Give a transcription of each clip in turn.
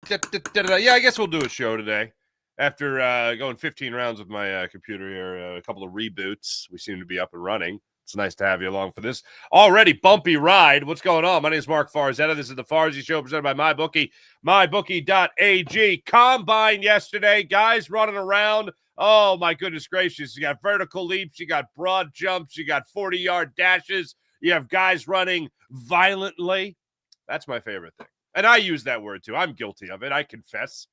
Yeah, I guess we'll do a show today. After going 15 rounds with my computer here, a couple of reboots, we seem to be up and running. It's nice to have you along for this already bumpy ride. What's going on? My name is Mark Farzetta. This is the Farzy Show presented by MyBookie, mybookie.ag. Combine yesterday, guys running around. Oh, my goodness gracious. You got vertical leaps, you got broad jumps, you got 40-yard dashes, you have guys running violently. That's my favorite thing. And I use that word, too. I'm guilty of it. I confess.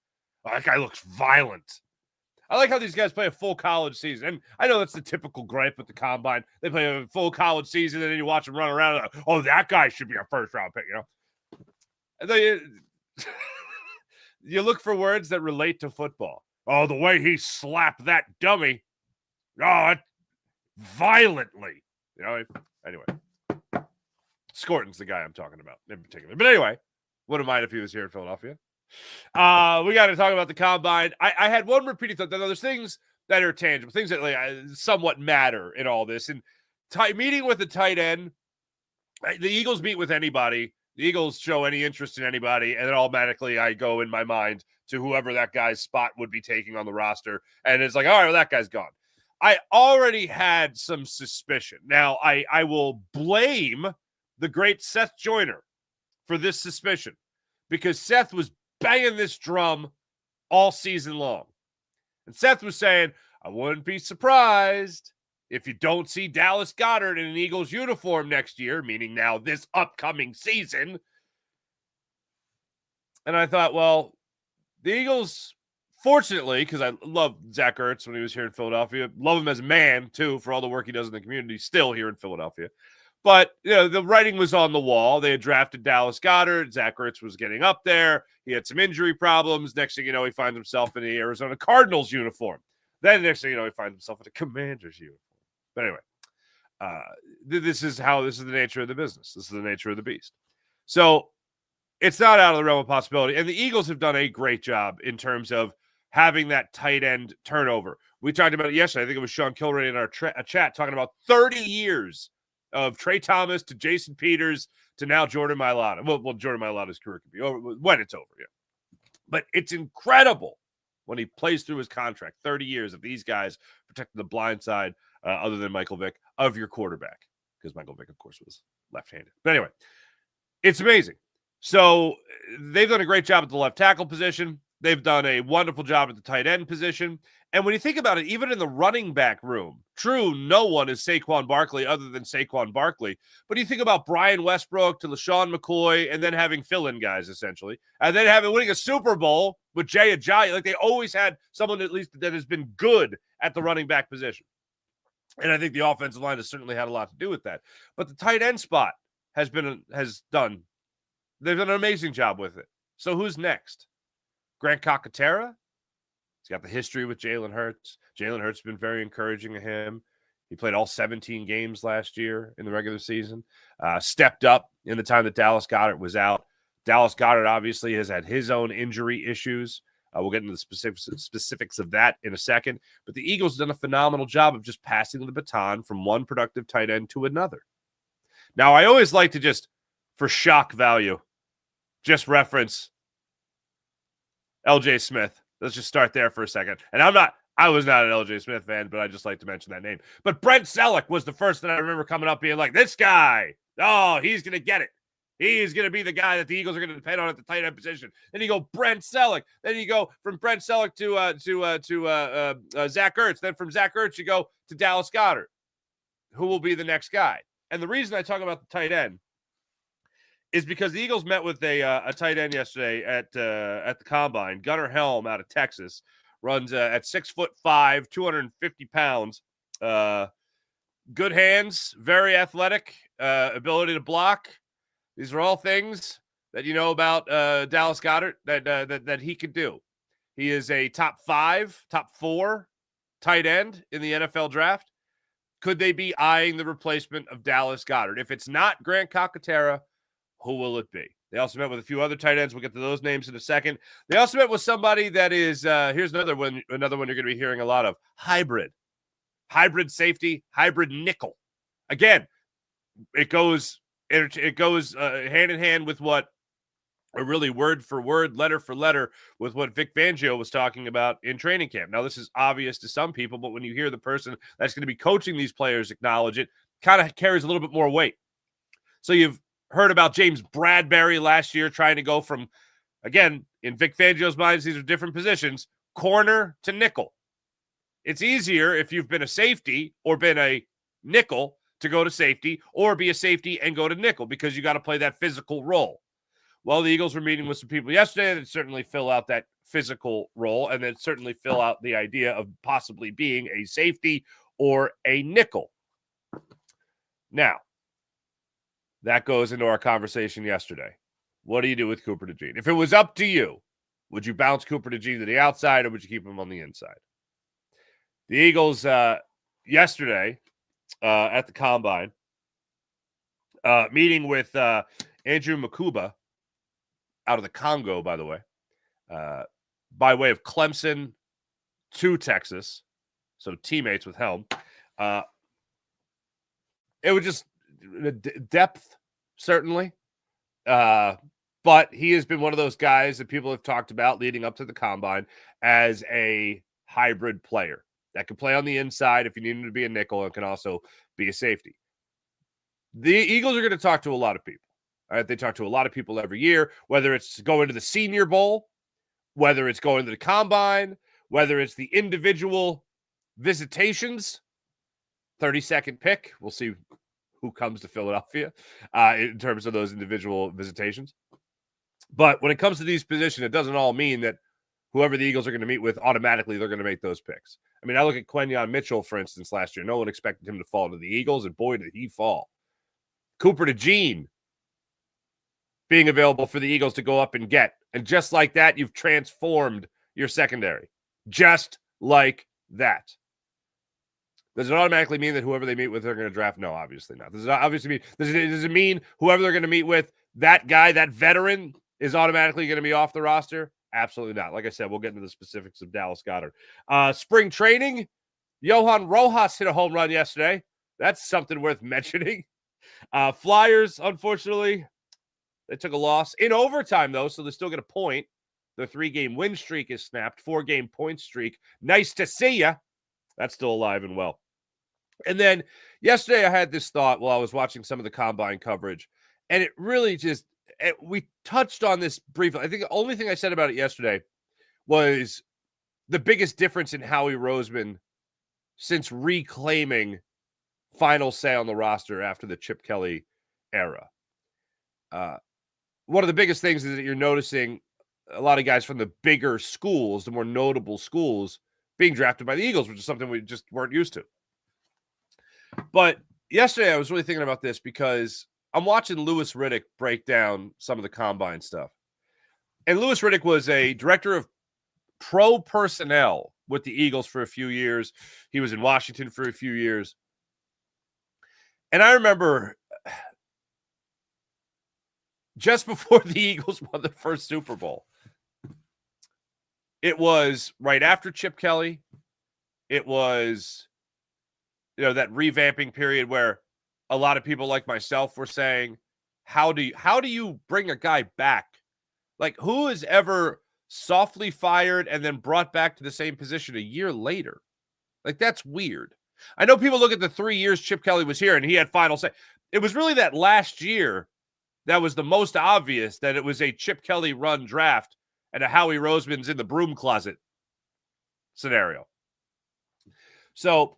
Oh, that guy looks violent. I like how these guys play a full college season. And I know that's the typical gripe with the Combine. They play a full college season, and then you watch them run around. And, oh, that guy should be a first-round pick, you know? And then you look for words that relate to football. Oh, the way he slapped that dummy. Oh, violently. You know, anyway. Scorton's the guy I'm talking about in particular. But anyway, wouldn't mind if he was here in Philadelphia. We got to talk about the Combine. I had one repeating thought. There's things that are tangible, things that somewhat matter in all this. And meeting with the tight end, the Eagles meet with anybody. The Eagles show any interest in anybody, and then automatically I go in my mind to whoever that guy's spot would be taking on the roster. And it's like, all right, well, that guy's gone. I already had some suspicion. Now, I will blame the great Seth Joyner for this suspicion because Seth was banging this drum all season long. And Seth was saying, I wouldn't be surprised if you don't see Dallas Goedert in an Eagles uniform next year, meaning now this upcoming season. And I thought, well, the Eagles, fortunately, because I love Zach Ertz when he was here in Philadelphia, love him as a man, too, for all the work he does in the community, still here in Philadelphia. But, you know, the writing was on the wall. They had drafted Dallas Goedert. Zach Ertz was getting up there. He had some injury problems. Next thing you know, he finds himself in the Arizona Cardinals uniform. Then next thing you know, he finds himself in a Commanders uniform. But anyway, this is the nature of the business. This is the nature of the beast. So it's not out of the realm of possibility. And the Eagles have done a great job in terms of having that tight end turnover. We talked about it yesterday. I think it was Sean Kilray in our chat talking about 30 years of Trey Thomas to Jason Peters to now Jordan Mailata. Well, Jordan Mailata's career could be over when it's over, yeah. But it's incredible when he plays through his contract. 30 years of these guys protecting the blind side, other than Michael Vick, of your quarterback. Because Michael Vick, of course, was left-handed. But anyway, it's amazing. So they've done a great job at the left tackle position. They've done a wonderful job at the tight end position. And when you think about it, even in the running back room, true, no one is Saquon Barkley other than Saquon Barkley. But you think about Brian Westbrook to LaShawn McCoy and then having fill-in guys, essentially. And then winning a Super Bowl with Jay Ajayi. Like, they always had someone at least that has been good at the running back position. And I think the offensive line has certainly had a lot to do with that. But the tight end spot they've done an amazing job with it. So who's next? Grant Calcaterra? He's got the history with Jalen Hurts. Jalen Hurts has been very encouraging of him. He played all 17 games last year in the regular season. Stepped up in the time that Dallas Goedert was out. Dallas Goedert obviously has had his own injury issues. We'll get into the specifics of that in a second. But the Eagles have done a phenomenal job of just passing the baton from one productive tight end to another. Now, I always like to just, for shock value, just reference L.J. Smith. Let's just start there for a second. And I was not an L.J. Smith fan, but I just like to mention that name. But Brent Selleck was the first that I remember coming up being like, this guy, oh, he's going to get it. He's going to be the guy that the Eagles are going to depend on at the tight end position. Then you go Brent Selleck. Then you go from Brent Selleck to Zach Ertz. Then from Zach Ertz, you go to Dallas Goedert. Who will be the next guy? And the reason I talk about the tight end is because the Eagles met with a tight end yesterday at the Combine. Gunnar Helm out of Texas runs at 6'5", 250 pounds. Good hands, very athletic, ability to block. These are all things that you know about Dallas Goedert that he could do. He is a top 4 tight end in the NFL draft. Could they be eyeing the replacement of Dallas Goedert? If it's not Grant Calcaterra, who will it be? They also met with a few other tight ends. We'll get to those names in a second. They also met with somebody that is, here's another one you're going to be hearing a lot of, hybrid safety, hybrid nickel. Again, it goes hand in hand with what are really word for word, letter for letter with what Vic Fangio was talking about in training camp. Now, this is obvious to some people, but when you hear the person that's going to be coaching these players acknowledge it, kind of carries a little bit more weight. So you've heard about James Bradbury last year trying to go from, again, in Vic Fangio's minds, these are different positions, corner to nickel. It's easier if you've been a safety or been a nickel to go to safety, or be a safety and go to nickel, because you got to play that physical role. Well, the Eagles were meeting with some people yesterday that certainly fill out that physical role, and then certainly fill out the idea of possibly being a safety or a nickel. Now, that goes into our conversation yesterday. What do you do with Cooper DeJean? If it was up to you, would you bounce Cooper DeJean to the outside, or would you keep him on the inside? The Eagles yesterday at the Combine, meeting with Andrew Makuba out of the Congo, by the way, by way of Clemson to Texas, so teammates with Helm. It was just depth, certainly. But he has been one of those guys that people have talked about leading up to the Combine as a hybrid player that can play on the inside if you need him to be a nickel, and can also be a safety. The Eagles are going to talk to a lot of people. All right, they talk to a lot of people every year, whether it's going to the Senior Bowl, whether it's going to the Combine, whether it's the individual visitations, 30-second pick. We'll see who comes to Philadelphia in terms of those individual visitations. But when it comes to these positions, it doesn't all mean that whoever the Eagles are going to meet with, automatically they're going to make those picks. I mean, I look at Quenyon Mitchell, for instance, last year. No one expected him to fall to the Eagles, and boy, did he fall. Cooper DeJean being available for the Eagles to go up and get. And just like that, you've transformed your secondary. Just like that. Does it automatically mean that whoever they meet with, they're going to draft? No, obviously not. Does it obviously mean, does it mean whoever they're going to meet with, that guy, that veteran, is automatically going to be off the roster? Absolutely not. Like I said, we'll get into the specifics of Dallas Goedert. Spring training, Johan Rojas hit a home run yesterday. That's something worth mentioning. Flyers, unfortunately, they took a loss in overtime, though, so they still get a point. Their 3-game win streak is snapped, 4-game point streak. Nice to see ya. That's still alive and well. And then yesterday I had this thought while I was watching some of the Combine coverage, and it really just, we touched on this briefly. I think the only thing I said about it yesterday was the biggest difference in Howie Roseman since reclaiming final say on the roster after the Chip Kelly era. One of the biggest things is that you're noticing a lot of guys from the bigger schools, the more notable schools, being drafted by the Eagles, which is something we just weren't used to. But yesterday I was really thinking about this because I'm watching Louis Riddick break down some of the Combine stuff. And Louis Riddick was a director of pro personnel with the Eagles for a few years. He was in Washington for a few years. And I remember just before the Eagles won the first Super Bowl, it was right after Chip Kelly. It was, that revamping period where a lot of people like myself were saying, how do you bring a guy back? Like, who is ever softly fired and then brought back to the same position a year later? Like, that's weird. I know people look at the 3 years Chip Kelly was here and he had final say. It was really that last year that was the most obvious that it was a Chip Kelly run draft and a Howie Roseman's in the broom closet scenario. So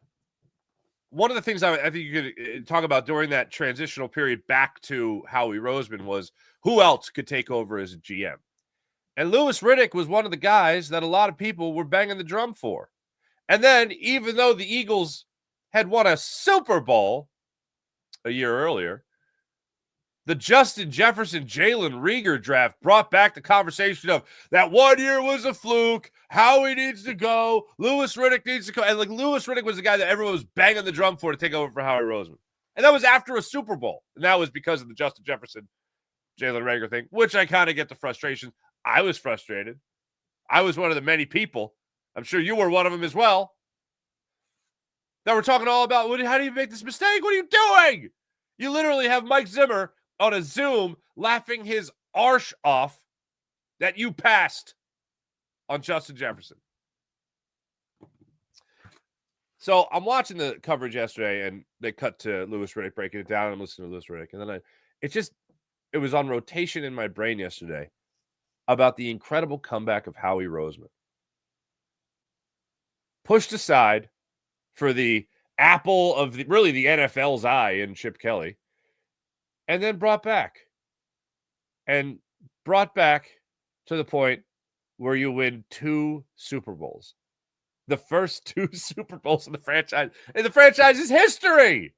one of the things I think you could talk about during that transitional period back to Howie Roseman was who else could take over as a GM. And Louis Riddick was one of the guys that a lot of people were banging the drum for. And then even though the Eagles had won a Super Bowl a year earlier, the Justin Jefferson, Jalen Reagor draft brought back the conversation of that 1 year was a fluke. Howie needs to go. Louis Riddick needs to go. And Louis Riddick was the guy that everyone was banging the drum for to take over for Howie Roseman. And that was after a Super Bowl. And that was because of the Justin Jefferson, Jalen Reagor thing, which I kind of get the frustration. I was frustrated. I was one of the many people. I'm sure you were one of them as well. That we're talking all about, how do you make this mistake? What are you doing? You literally have Mike Zimmer on a Zoom laughing his arse off that you passed on Justin Jefferson. So I'm watching the coverage yesterday, and they cut to Louis Riddick breaking it down. I'm listening to Louis Riddick, and then it was on rotation in my brain yesterday about the incredible comeback of Howie Roseman. Pushed aside for the apple of the NFL's eye in Chip Kelly, and then brought back to the point where you win 2 Super Bowls. The first 2 Super Bowls in the franchise's history.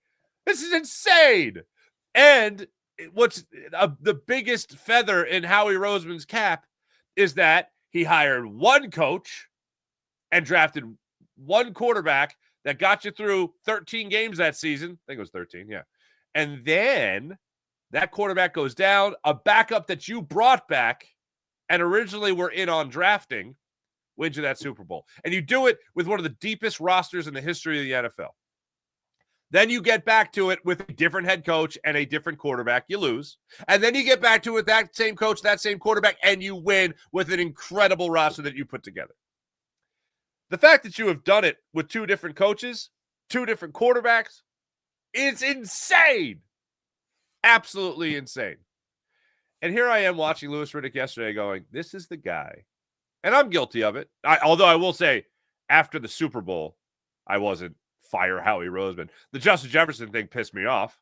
This is insane. And what's the biggest feather in Howie Roseman's cap is that he hired one coach and drafted one quarterback that got you through 13 games that season. I think it was 13, yeah. And then that quarterback goes down, a backup that you brought back and originally were in on drafting wins you that Super Bowl. And you do it with one of the deepest rosters in the history of the NFL. Then you get back to it with a different head coach and a different quarterback. You lose. And then you get back to it with that same coach, that same quarterback, and you win with an incredible roster that you put together. The fact that you have done it with 2 different coaches, 2 different quarterbacks, is insane. Absolutely insane. And here I am watching Louis Riddick yesterday going, this is the guy. And I'm guilty of it. Although I will say, after the Super Bowl, I wasn't fire Howie Roseman. The Justin Jefferson thing pissed me off.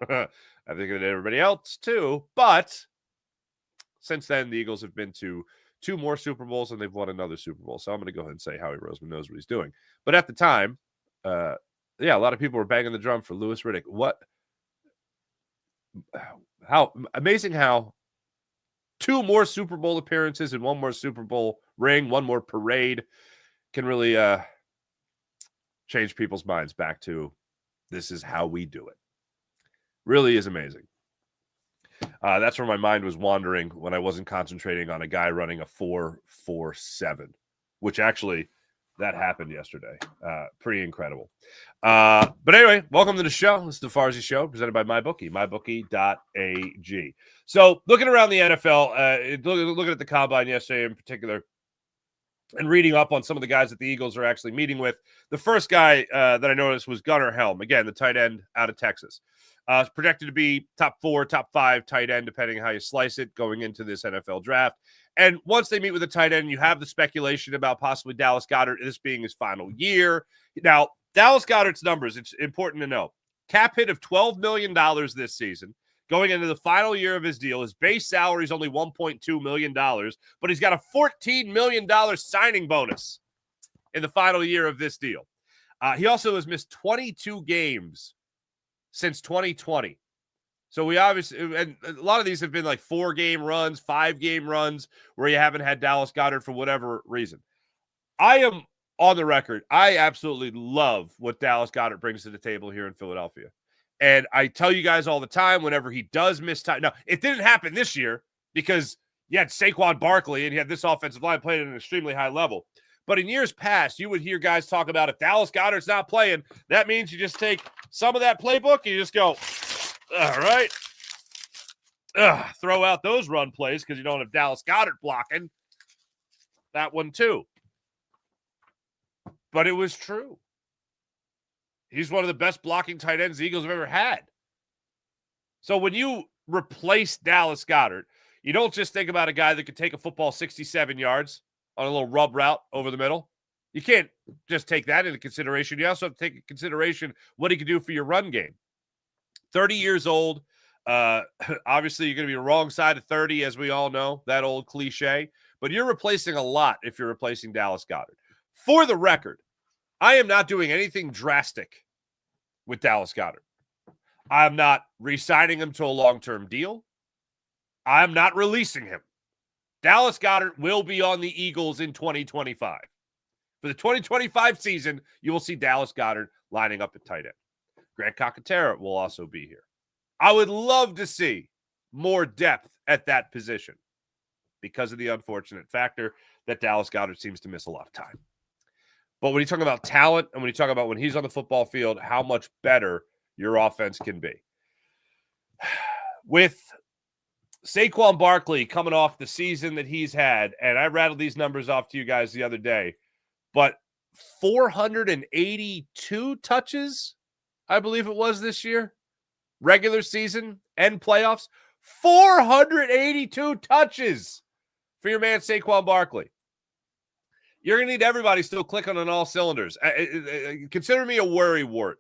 I think it did everybody else too. But since then, the Eagles have been to 2 more Super Bowls, and they've won another Super Bowl. So I'm going to go ahead and say Howie Roseman knows what he's doing. But at the time, a lot of people were banging the drum for Louis Riddick. How amazing how 2 more Super Bowl appearances and 1 more Super Bowl ring, 1 more parade can really change people's minds back to this is how we do it. Really is amazing. That's where my mind was wandering when I wasn't concentrating on a guy running a 4.47, which actually that happened yesterday. Pretty incredible. But anyway, welcome to the show. This is the Farzi Show presented by MyBookie, mybookie.ag. So looking around the NFL, looking at the combine yesterday in particular, and reading up on some of the guys that the Eagles are actually meeting with. The first guy that I noticed was Gunnar Helm, again, the tight end out of Texas. Projected to be top 4, top 5 tight end, depending on how you slice it, going into this NFL draft. And once they meet with a tight end, you have the speculation about possibly Dallas Goedert, this being his final year. Now, Dallas Goedert's numbers, it's important to know. Cap hit of $12 million this season. Going into the final year of his deal, his base salary is only $1.2 million, but he's got a $14 million signing bonus in the final year of this deal. He also has missed 22 games since 2020. So we obviously, and a lot of these have been like 4-game runs, 5-game runs where you haven't had Dallas Goedert for whatever reason. I am on the record. I absolutely love what Dallas Goedert brings to the table here in Philadelphia. And I tell you guys all the time, whenever he does miss time. Now, it didn't happen this year because you had Saquon Barkley and you had this offensive line playing at an extremely high level. But in years past, you would hear guys talk about if Dallas Goedert's not playing, that means you just take some of that playbook and you just go, all right, throw out those run plays because you don't have Dallas Goedert blocking. That one too. But it was true. He's one of the best blocking tight ends the Eagles have ever had. So when you replace Dallas Goedert, you don't just think about a guy that could take a football 67 yards on a little rub route over the middle. You can't just take that into consideration. You also have to take into consideration what he can do for your run game. 30 years old. Obviously, you're going to be the wrong side of 30, as we all know, that old cliche. But you're replacing a lot if you're replacing Dallas Goedert. For the record, I am not doing anything drastic with Dallas Goedert. I'm not re-signing him to a long-term deal. I'm not releasing him. Dallas Goedert will be on the Eagles in 2025. For the 2025 season, you will see Dallas Goedert lining up at tight end. Grant Calcaterra will also be here. I would love to see more depth at that position because of the unfortunate factor that Dallas Goedert seems to miss a lot of time. But when you talk about talent and when you talk about when he's on the football field, how much better your offense can be. With Saquon Barkley coming off the season that he's had, and I rattled these numbers off to you guys the other day, but 482 touches, I believe it was this year, regular season and playoffs. 482 touches for your man Saquon Barkley. You're going to need everybody still clicking on all cylinders. Consider me a worrywart.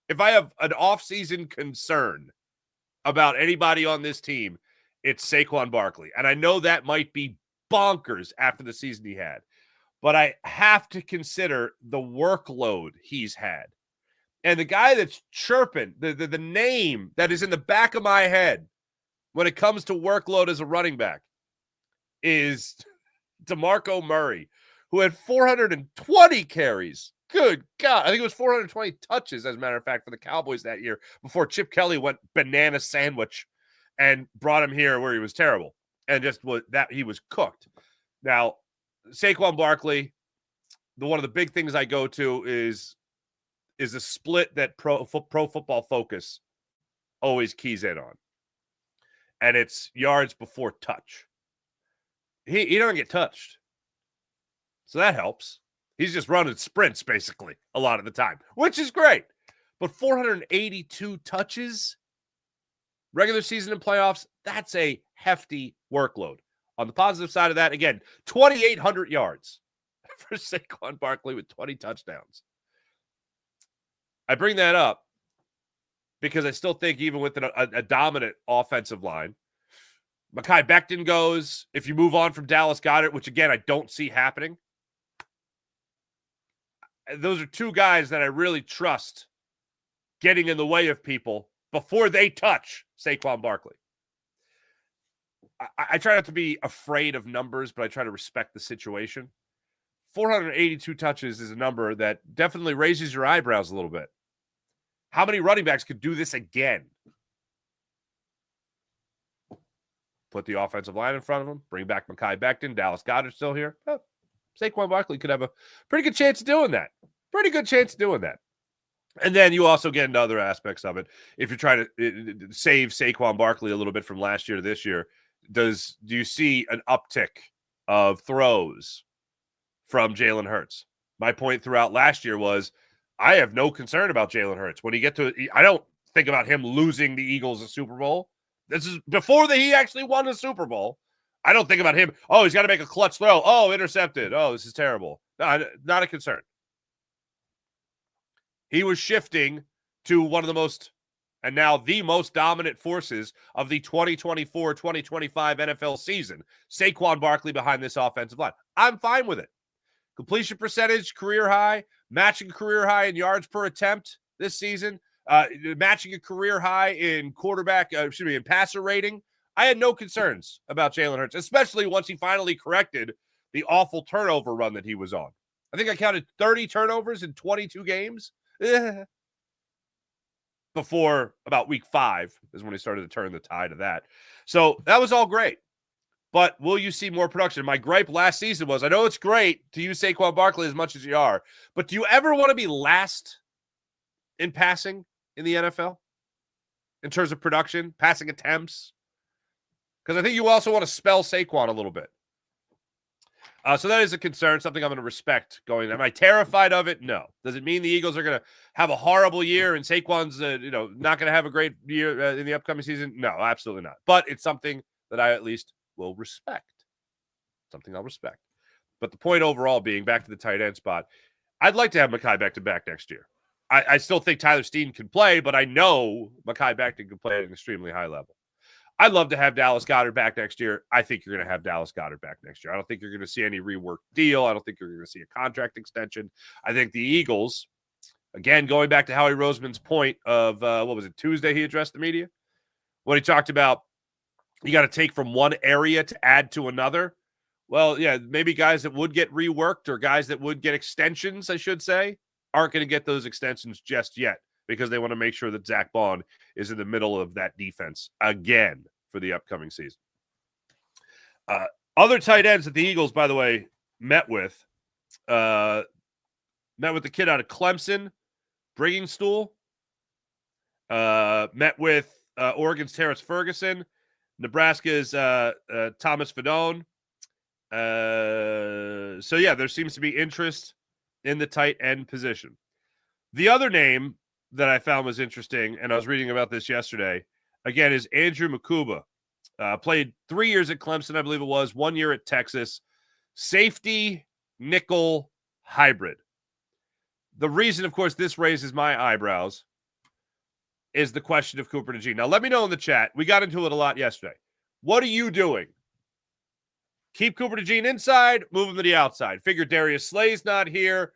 If I have an offseason concern about anybody on this team, it's Saquon Barkley. And I know that might be bonkers after the season he had, but I have to consider the workload he's had. And the guy that's chirping, the name that is in the back of my head when it comes to workload as a running back is DeMarco Murray, who had 420 carries. Good God. I think it was 420 touches, as a matter of fact, for the Cowboys that year before Chip Kelly went banana sandwich and brought him here where he was terrible. And just that he was cooked. Now, Saquon Barkley, one of the big things I go to is a split that Pro Football Focus always keys in on. And it's yards before touch. He doesn't get touched. So that helps. He's just running sprints, basically, a lot of the time, which is great. But 482 touches, regular season and playoffs, that's a hefty workload. On the positive side of that, again, 2,800 yards for Saquon Barkley with 20 touchdowns. I bring that up because I still think even with a dominant offensive line, Mekhi Becton goes. If you move on from Dallas Goedert, which, again, I don't see happening, those are two guys that I really trust getting in the way of people before they touch Saquon Barkley. I try not to be afraid of numbers, but I try to respect the situation. 482 touches is a number that definitely raises your eyebrows a little bit. How many running backs could do this again? Put the offensive line in front of him, bring back Mekhi Becton, Dallas Goedert still here. Oh, Saquon Barkley could have a pretty good chance of doing that. And then you also get into other aspects of it. If you're trying to save Saquon Barkley a little bit from last year to this year, do you see an uptick of throws from Jalen Hurts? My point throughout last year was I have no concern about Jalen Hurts. I don't think about him losing the Eagles a Super Bowl. This is before he actually won the Super Bowl. I don't think about him. Oh, he's got to make a clutch throw. Oh, intercepted. Oh, this is terrible. No, not a concern. He was shifting to one of the most, and now the most dominant forces of the 2024-2025 NFL season. Saquon Barkley behind this offensive line. I'm fine with it. Completion percentage, career high, matching career high in yards per attempt this season, matching a career high in in passer rating. I had no concerns about Jalen Hurts, especially once he finally corrected the awful turnover run that he was on. I think I counted 30 turnovers in 22 games. Before about week 5 is when he started to turn the tide of that. So that was all great. But will you see more production? My gripe last season was, I know it's great to use Saquon Barkley as much as you are, but do you ever want to be last in passing in the NFL in terms of production, passing attempts? Because I think you also want to spell Saquon a little bit. So that is a concern, something I'm going to respect going. Am I terrified of it? No. Does it mean the Eagles are going to have a horrible year and Saquon's not going to have a great year in the upcoming season? No, absolutely not. But it's something that I at least will respect. Something I'll respect. But the point overall being, back to the tight end spot, I'd like to have Mekhi Becton back next year. I still think Tyler Steen can play, but I know Mekhi Becton can play at an extremely high level. I'd love to have Dallas Goedert back next year. I think you're going to have Dallas Goedert back next year. I don't think you're going to see any reworked deal. I don't think you're going to see a contract extension. I think the Eagles, again, going back to Howie Roseman's point of, Tuesday he addressed the media? When he talked about you got to take from one area to add to another. Well, yeah, maybe guys that would get reworked or guys that would get extensions, I should say, aren't going to get those extensions just yet, because they want to make sure that Zach Bond is in the middle of that defense again for the upcoming season. Other tight ends that the Eagles, by the way, met with the kid out of Clemson, Brigingstool, met with Oregon's Terrence Ferguson, Nebraska's Thomas Fedone. So, yeah, there seems to be interest in the tight end position. The other name that I found was interesting, and I was reading about this yesterday, again, is Andrew Makuba. Played 3 years at Clemson, I believe it was, 1 year at Texas. Safety, nickel, hybrid. The reason, of course, this raises my eyebrows is the question of Cooper DeJean. Now, let me know in the chat. We got into it a lot yesterday. What are you doing? Keep Cooper DeJean inside, move him to the outside. Figure Darius Slay's not here.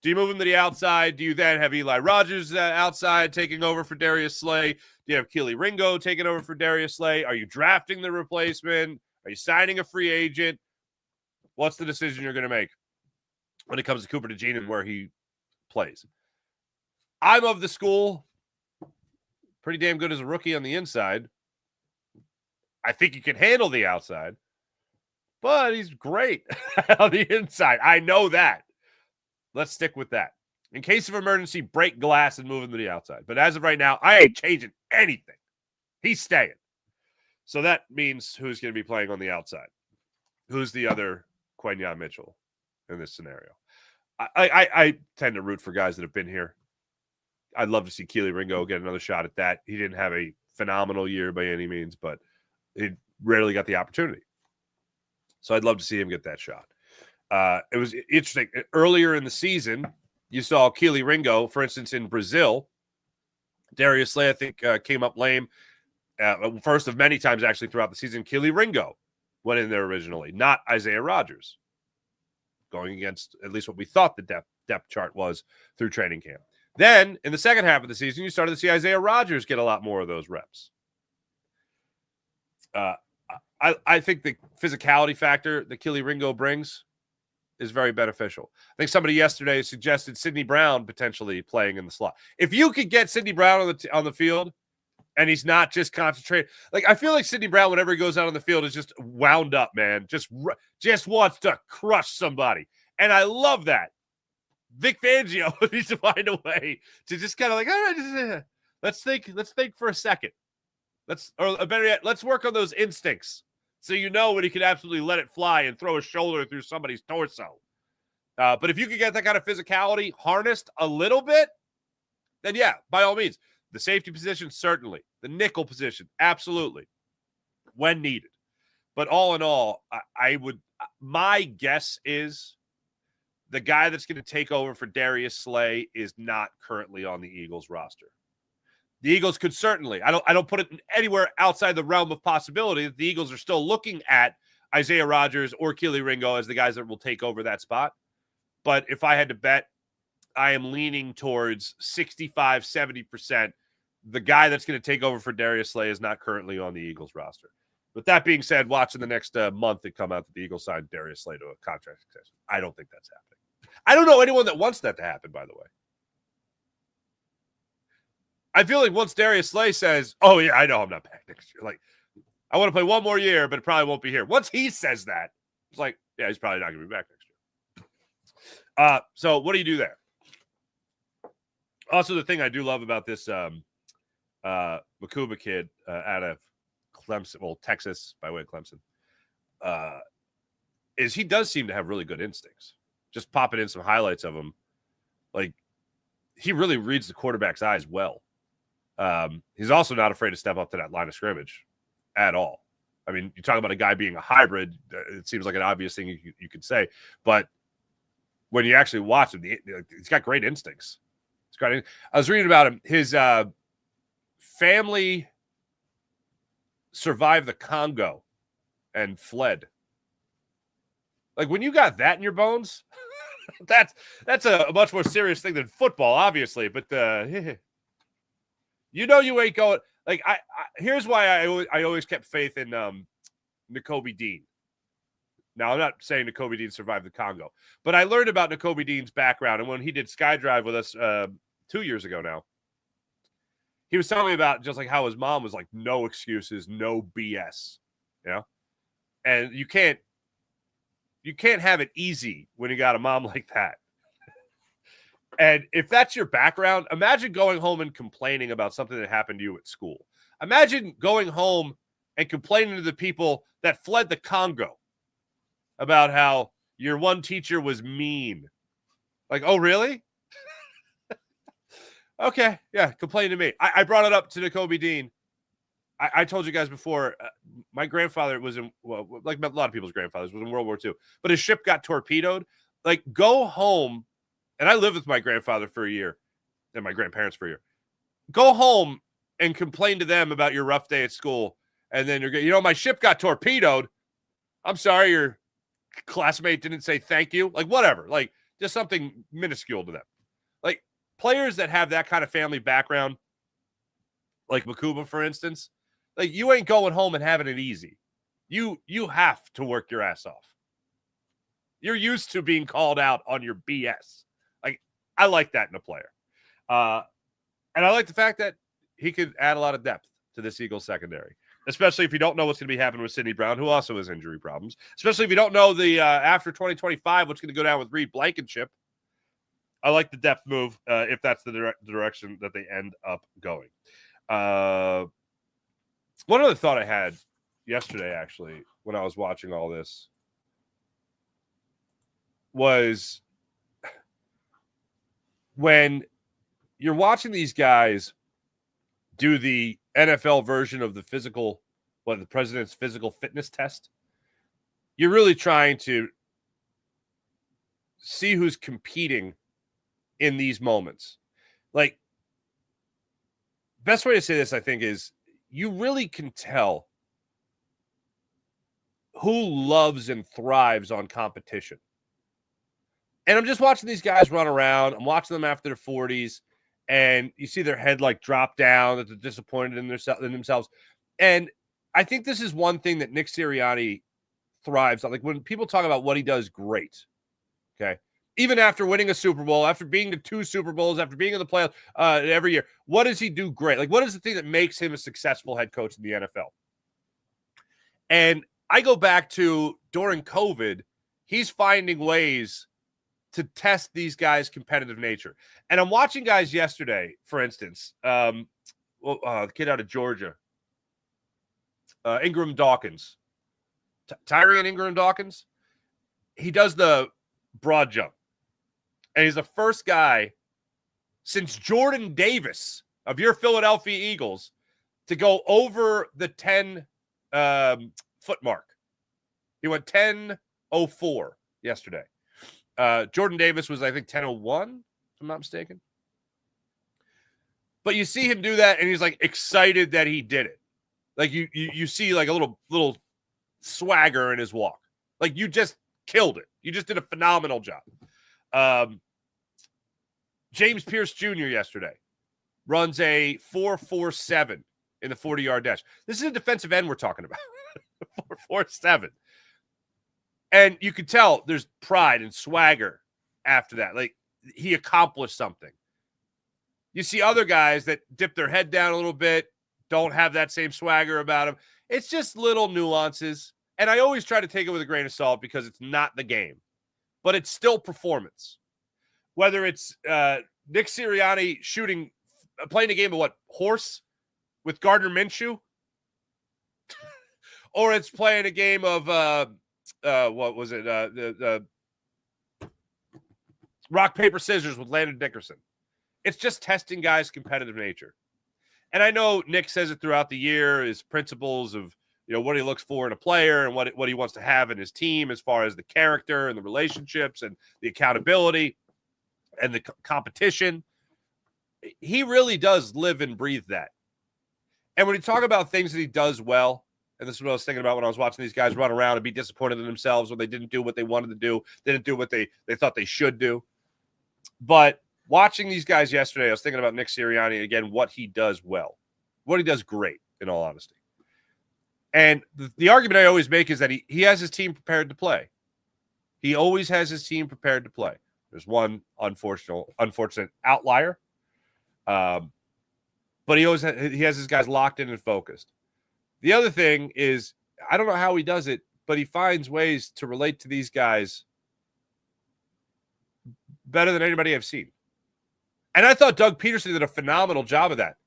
Do you move him to the outside? Do you then have Eli Rogers outside taking over for Darius Slay? Do you have Keely Ringo taking over for Darius Slay? Are you drafting the replacement? Are you signing a free agent? What's the decision you're going to make when it comes to Cooper DeJean and where he plays? I'm of the school, pretty damn good as a rookie on the inside. I think he can handle the outside, but he's great on the inside. I know that. Let's stick with that. In case of emergency, break glass and move him to the outside. But as of right now, I ain't changing anything. He's staying. So that means who's going to be playing on the outside? Who's the other Quenya Mitchell in this scenario? I tend to root for guys that have been here. I'd love to see Keely Ringo get another shot at that. He didn't have a phenomenal year by any means, but he rarely got the opportunity. So I'd love to see him get that shot. It was interesting. Earlier in the season, you saw Keely Ringo, for instance, in Brazil. Darius Slay, I think, came up lame. First of many times, actually, throughout the season. Keely Ringo went in there originally, not Isaiah Rogers, going against at least what we thought the depth chart was through training camp. Then, in the second half of the season, you started to see Isaiah Rogers get a lot more of those reps. I think the physicality factor that Keely Ringo brings is very beneficial. I think somebody yesterday suggested Sidney Brown potentially playing in the slot. If you could get Sidney Brown on the field and he's not just concentrated, like I feel like Sidney Brown, whenever he goes out on the field, is just wound up, man. Just wants to crush somebody. And I love that. Vic Fangio needs to find a way to just kind of like, all right, let's think for a second. Or better yet, let's work on those instincts. So you know when he can absolutely let it fly and throw a shoulder through somebody's torso. But if you could get that kind of physicality harnessed a little bit, then yeah, by all means. The safety position, certainly. The nickel position, absolutely. When needed. But all in all, my guess is the guy that's going to take over for Darius Slay is not currently on the Eagles roster. The Eagles could certainly, I don't put it anywhere outside the realm of possibility that the Eagles are still looking at Isaiah Rogers or Keely Ringo as the guys that will take over that spot. But if I had to bet, I am leaning towards 65, 70%. The guy that's going to take over for Darius Slay is not currently on the Eagles roster. With that being said, watch in the next month it come out that the Eagles signed Darius Slay to a contract extension. I don't think that's happening. I don't know anyone that wants that to happen, by the way. I feel like once Darius Slay says, oh, yeah, I know I'm not back next year. Like, I want to play one more year, but it probably won't be here. Once he says that, it's like, yeah, he's probably not going to be back next year. So what do you do there? Also, the thing I do love about this Makuba kid out of Clemson, well, Texas by way of Clemson, is he does seem to have really good instincts. Just popping in some highlights of him. Like, he really reads the quarterback's eyes well. He's also not afraid to step up to that line of scrimmage at all. I mean, you talk about a guy being a hybrid. It seems like an obvious thing you could say. But when you actually watch him, he's got great instincts. I was reading about him. His family survived the Congo and fled. Like, when you got that in your bones, that's a much more serious thing than football, obviously. But you know you ain't going. Like, here's why I always kept faith in Nakobe Dean. Now, I'm not saying Nakobe Dean survived the Congo, but I learned about Nakobe Dean's background, and when he did SkyDrive with us 2 years ago now, he was telling me about just like how his mom was like, no excuses, no BS, you know? And you can't have it easy when you got a mom like that. And if that's your background, imagine going home and complaining about something that happened to you at school. Imagine going home and complaining to the people that fled the Congo about how your one teacher was mean. Like, oh, really? Okay, yeah, complain to me. I brought it up to N'Kobe Dean. I told you guys before, my grandfather was in, well, like a lot of people's grandfathers, was in World War II, but his ship got torpedoed. Like, go home, and I lived with my grandfather for a year, and my grandparents for a year. Go home and complain to them about your rough day at school, and then you're my ship got torpedoed. I'm sorry, your classmate didn't say thank you. Like, whatever. Like, just something minuscule to them. Like, players that have that kind of family background, like Makuba, for instance, like, you ain't going home and having it easy. You have to work your ass off. You're used to being called out on your BS. Like, I like that in a player. And I like the fact that he could add a lot of depth to this Eagles secondary, especially if you don't know what's going to be happening with Sidney Brown, who also has injury problems, especially if you don't know the after 2025, what's going to go down with Reed Blankenship. I like the depth move if that's the direction that they end up going. One other thought I had yesterday, actually, when I was watching all this, was when you're watching these guys do the NFL version of the president's physical fitness test, you're really trying to see who's competing in these moments. Like, best way to say this, I think, is you really can tell who loves and thrives on competition. And I'm just watching these guys run around. I'm watching them after their 40s, and you see their head like drop down, that they're disappointed in themselves. And I think this is one thing that Nick Sirianni thrives on. Like, when people talk about what he does great, okay, even after winning a Super Bowl, after being to 2 Super Bowls, after being in the playoffs every year, what does he do great? Like, what is the thing that makes him a successful head coach in the NFL? And I go back to during COVID, he's finding ways to test these guys' competitive nature. And I'm watching guys yesterday, for instance, the kid out of Georgia, Ingram Dawkins, Tyrion Ingram Dawkins. He does the broad jump. And he's the first guy since Jordan Davis of your Philadelphia Eagles to go over the 10 foot mark. He went 10:04 yesterday. Jordan Davis was, I think, 10:01, if I'm not mistaken. But you see him do that, and he's like excited that he did it. Like, you see like a little swagger in his walk. Like, you just killed it. You just did a phenomenal job. James Pierce Jr. yesterday runs a 4.47 in the 40-yard dash. This is a defensive end we're talking about. 4.47. And you could tell there's pride and swagger after that. Like, he accomplished something. You see other guys that dip their head down a little bit, don't have that same swagger about them. It's just little nuances. And I always try to take it with a grain of salt because it's not the game. But it's still performance. Whether it's Nick Sirianni playing a game of what, horse with Gardner Minshew? Or it's playing a game of, what was it? The rock, paper, scissors with Landon Dickerson. It's just testing guys' competitive nature. And I know Nick says it throughout the year, his principles of, what he looks for in a player and what he wants to have in his team as far as the character and the relationships and the accountability and the competition. He really does live and breathe that. And when you talk about things that he does well, and this is what I was thinking about when I was watching these guys run around and be disappointed in themselves when they didn't do what they wanted to do, they didn't do what they thought they should do. But watching these guys yesterday, I was thinking about Nick Sirianni again, what he does well, what he does great, in all honesty. And the argument I always make is that he has his team prepared to play. He always has his team prepared to play. There's one unfortunate outlier. But he has his guys locked in and focused. The other thing is, I don't know how he does it, but he finds ways to relate to these guys better than anybody I've seen. And I thought Doug Peterson did a phenomenal job of that.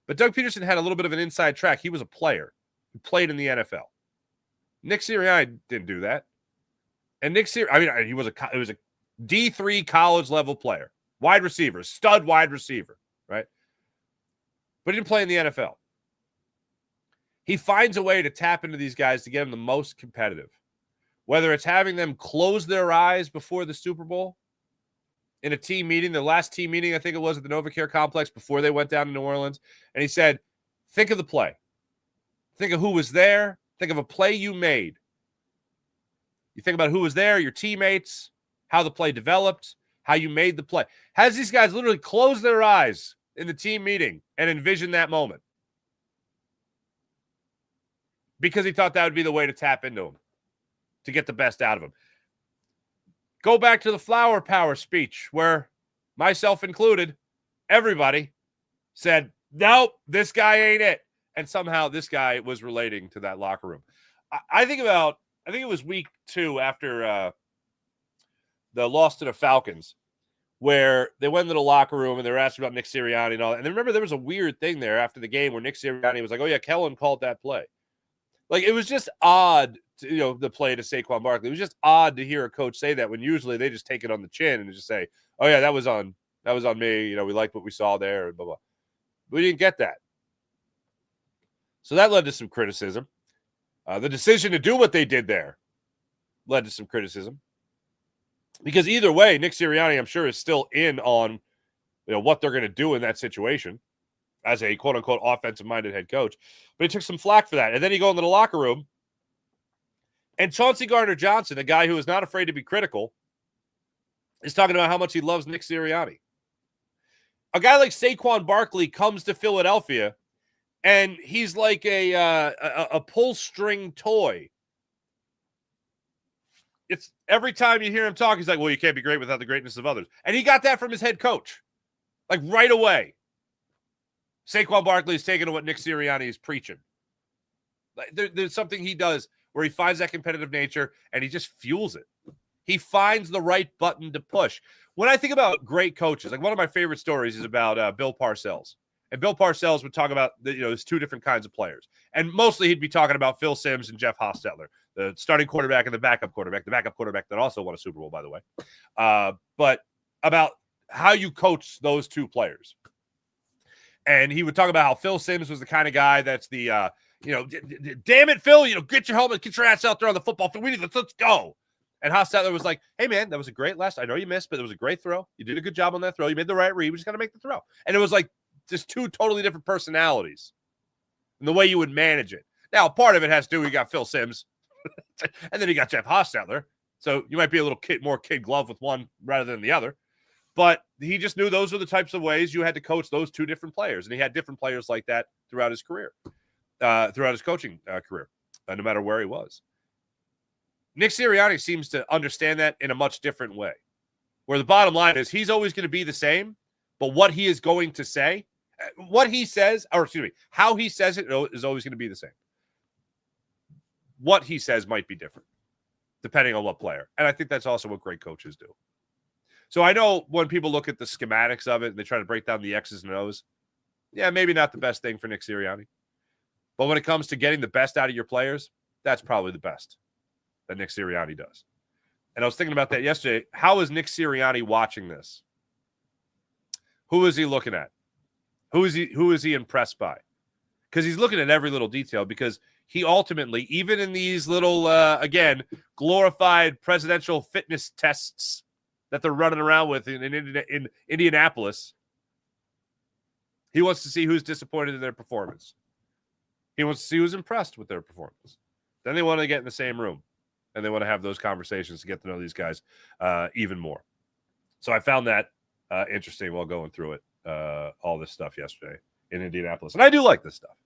But Doug Peterson had a little bit of an inside track. He was a player who played in the NFL. Nick Sirianni didn't do that. And Nick Sirianni, he was a D3 college level player, wide receiver, stud wide receiver, right? But he didn't play in the NFL. He finds a way to tap into these guys to get them the most competitive, whether it's having them close their eyes before the Super Bowl in a team meeting, the last team meeting, I think it was at the NovaCare Complex before they went down to New Orleans. And he said, think of the play. Think of who was there. Think of a play you made. You think about who was there, your teammates, how the play developed, how you made the play. Has these guys literally close their eyes in the team meeting and envision that moment? Because he thought that would be the way to tap into him, to get the best out of him. Go back to the flower power speech where, myself included, everybody said, nope, this guy ain't it. And somehow this guy was relating to that locker room. I think it was week 2 after the loss to the Falcons, where they went into the locker room and they were asking about Nick Sirianni and all that. And remember, there was a weird thing there after the game where Nick Sirianni was like, oh, yeah, Kellen called that play. Like, it was just odd, the play to Saquon Barkley. It was just odd to hear a coach say that when usually they just take it on the chin and just say, oh, yeah, that was on me. We liked what we saw there, and blah, blah. We didn't get that. So that led to some criticism. The decision to do what they did there led to some criticism. Because either way, Nick Sirianni, I'm sure, is still in on what they're going to do in that situation as a quote-unquote offensive-minded head coach. But he took some flack for that. And then you go into the locker room, and Chauncey Gardner-Johnson, a guy who is not afraid to be critical, is talking about how much he loves Nick Sirianni. A guy like Saquon Barkley comes to Philadelphia, and he's like a pull-string toy. It's every time you hear him talk, he's like, well, you can't be great without the greatness of others. And he got that from his head coach. Like, right away. Saquon Barkley is taking to what Nick Sirianni is preaching. Like, there's something he does where he finds that competitive nature, and he just fuels it. He finds the right button to push. When I think about great coaches, like one of my favorite stories is about Bill Parcells. And Bill Parcells would talk about, there's 2 different kinds of players. And mostly he'd be talking about Phil Simms and Jeff Hostetler, the starting quarterback and the backup quarterback that also won a Super Bowl, by the way. But about how you coach those 2 players. And he would talk about how Phil Simms was the kind of guy that's the, damn it, Phil, get your helmet, get your ass out there on the football field. Let's go. And Hostetler was like, hey, man, that was a great I know you missed, but it was a great throw. You did a good job on that throw. You made the right read. We just got to make the throw. And it was like just 2 totally different personalities and the way you would manage it. Now, part of it has to do, you got Phil Simms, and then you got Jeff Hostetler. So you might be a little more kid glove with one rather than the other. But he just knew those are the types of ways you had to coach those 2 different players. And he had different players like that throughout his career, throughout his coaching career, no matter where he was. Nick Sirianni seems to understand that in a much different way, where the bottom line is he's always going to be the same, but what he is going to say, how he says it is always going to be the same. What he says might be different, depending on what player. And I think that's also what great coaches do. So I know when people look at the schematics of it and they try to break down the X's and O's, yeah, maybe not the best thing for Nick Sirianni. But when it comes to getting the best out of your players, that's probably the best that Nick Sirianni does. And I was thinking about that yesterday. How is Nick Sirianni watching this? Who is he looking at? Who is he impressed by? Because he's looking at every little detail, because he ultimately, even in these little, again, glorified presidential fitness tests that they're running around with in Indianapolis, he wants to see who's disappointed in their performance. He wants to see who's impressed with their performance. Then they want to get in the same room, and they want to have those conversations to get to know these guys even more. So I found that interesting while going through it, all this stuff yesterday in Indianapolis. And I do like this stuff.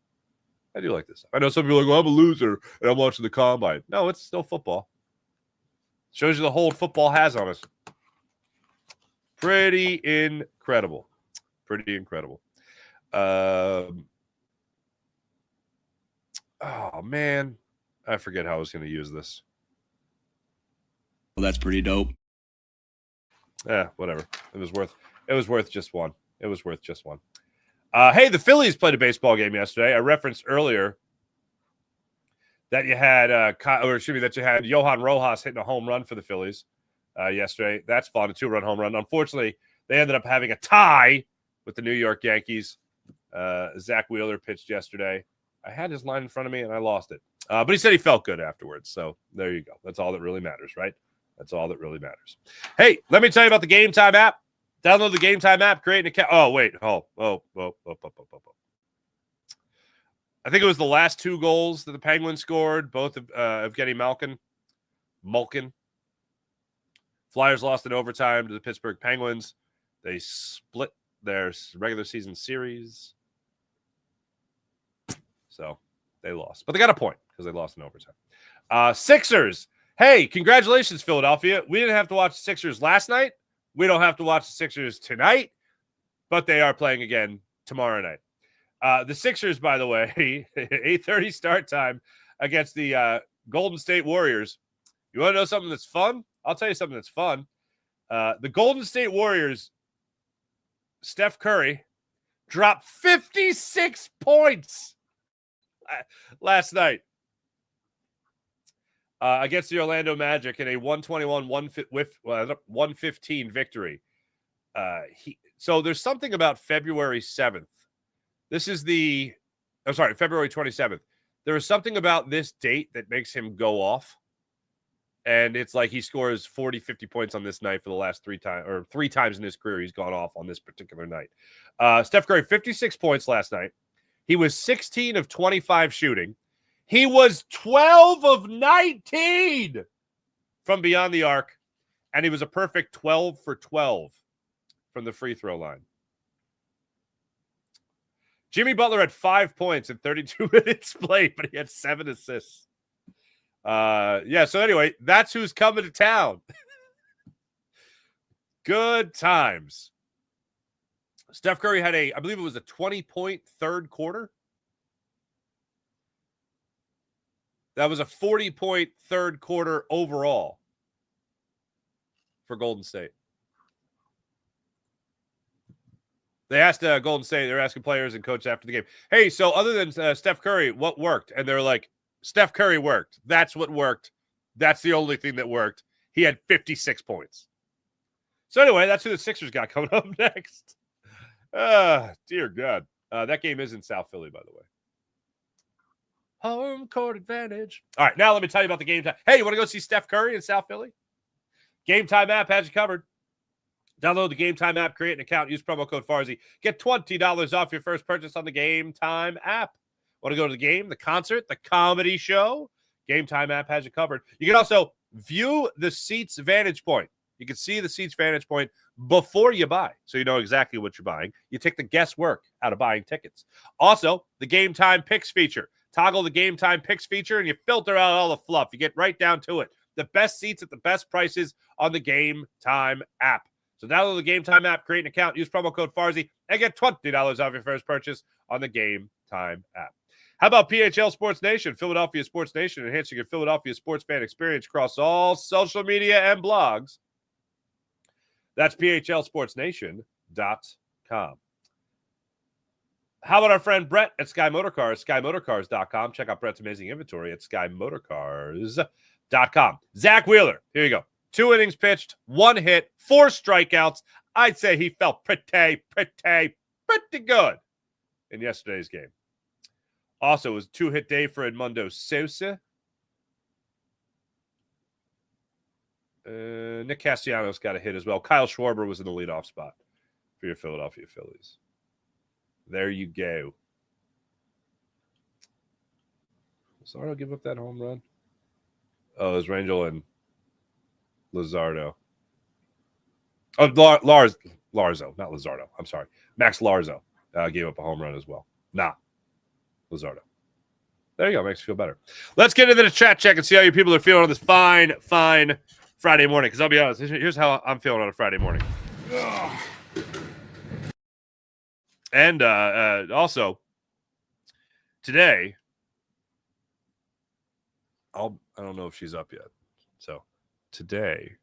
I know some people are like, well, I'm a loser and I'm watching the combine. No, it's still football. Shows you the hold football has on us. Pretty incredible. Oh, man. I forget how I was going to use this. Well, that's pretty dope. Yeah, whatever. It was worth just one. Hey, the Phillies played a baseball game yesterday. I referenced earlier that you had, that you had Johan Rojas hitting a home run for the Phillies yesterday. That's fun, a 2-run home run. Unfortunately, they ended up having a tie with the New York Yankees. Zach Wheeler pitched yesterday. I had his line in front of me, and I lost it. But he said he felt good afterwards. So there you go. That's all that really matters, right? That's all that really matters. Hey, let me tell you about the Game Time app. Download the Game Time app, create an account. Oh, wait. I think it was the last 2 goals that the Penguins scored, both of Evgeny Malkin. Flyers lost in overtime to the Pittsburgh Penguins. They split their regular season series. So they lost. But they got a point because they lost in overtime. Sixers. Hey, congratulations, Philadelphia. We didn't have to watch the Sixers last night. We don't have to watch the Sixers tonight. But they are playing again tomorrow night. The Sixers, by the way, 8:30 start time against the Golden State Warriors. You want to know something that's fun? I'll tell you something that's fun. The Golden State Warriors, Steph Curry, dropped 56 points last night against the Orlando Magic in a 121-115 victory. So there's something about February 7th. This is February 27th. There is something about this date that makes him go off. And it's like he scores 40, 50 points on this night for the last 3 times, or 3 times in his career he's gone off on this particular night. Steph Curry, 56 points last night. He was 16 of 25 shooting. He was 12 of 19 from beyond the arc. And he was a perfect 12 for 12 from the free throw line. Jimmy Butler had 5 points in 32 minutes played, but he had 7 assists. So anyway, that's who's coming to town. Good times. Steph Curry had I believe it was a 20-point third quarter. That was a 40-point third quarter overall for Golden State. They asked Golden State, they're asking players and coaches after the game, hey, so other than Steph Curry, what worked? And they're like, Steph Curry worked. That's what worked. That's the only thing that worked. He had 56 points. So anyway, that's who the Sixers got coming up next. Dear God. That game is in South Philly, by the way. Home court advantage. All right, now let me tell you about the Game Time. Hey, you want to go see Steph Curry in South Philly? Game Time app has you covered. Download the Game Time app, create an account, use promo code Farzy. Get $20 off your first purchase on the Game Time app. Want to go to the game, the concert, the comedy show? Game Time app has you covered. You can also view the seats vantage point. You can see the seats vantage point before you buy, so you know exactly what you're buying. You take the guesswork out of buying tickets. Also, the Game Time Picks feature. Toggle the Game Time Picks feature, and you filter out all the fluff. You get right down to it. The best seats at the best prices on the Game Time app. So download the Game Time app, create an account, use promo code Farzy, and get $20 off your first purchase on the Game Time app. How about PHL Sports Nation, Philadelphia Sports Nation, enhancing your Philadelphia sports fan experience across all social media and blogs? That's PHLSportsNation.com. How about our friend Brett at Sky Motorcars, SkyMotorcars.com. Check out Brett's amazing inventory at SkyMotorcars.com. Zach Wheeler, here you go. 2 innings pitched, 1 hit, 4 strikeouts. I'd say he felt pretty good in yesterday's game. Also, it was a 2-hit day for Edmundo Sosa. Nick Castellanos got a hit as well. Kyle Schwarber was in the leadoff spot for your Philadelphia Phillies. There you go. Lazardo give up that home run? Oh, it was Rangel and Lazardo. Oh, Larzo, not Lazardo. I'm sorry. Max Larzo gave up a home run as well. Not Lazardo. There you go. Makes you feel better. Let's get into the chat check and see how you people are feeling on this fine Friday morning. Because I'll be honest, here's how I'm feeling on a Friday morning. Ugh. And also, today, I don't know if she's up yet. So, today,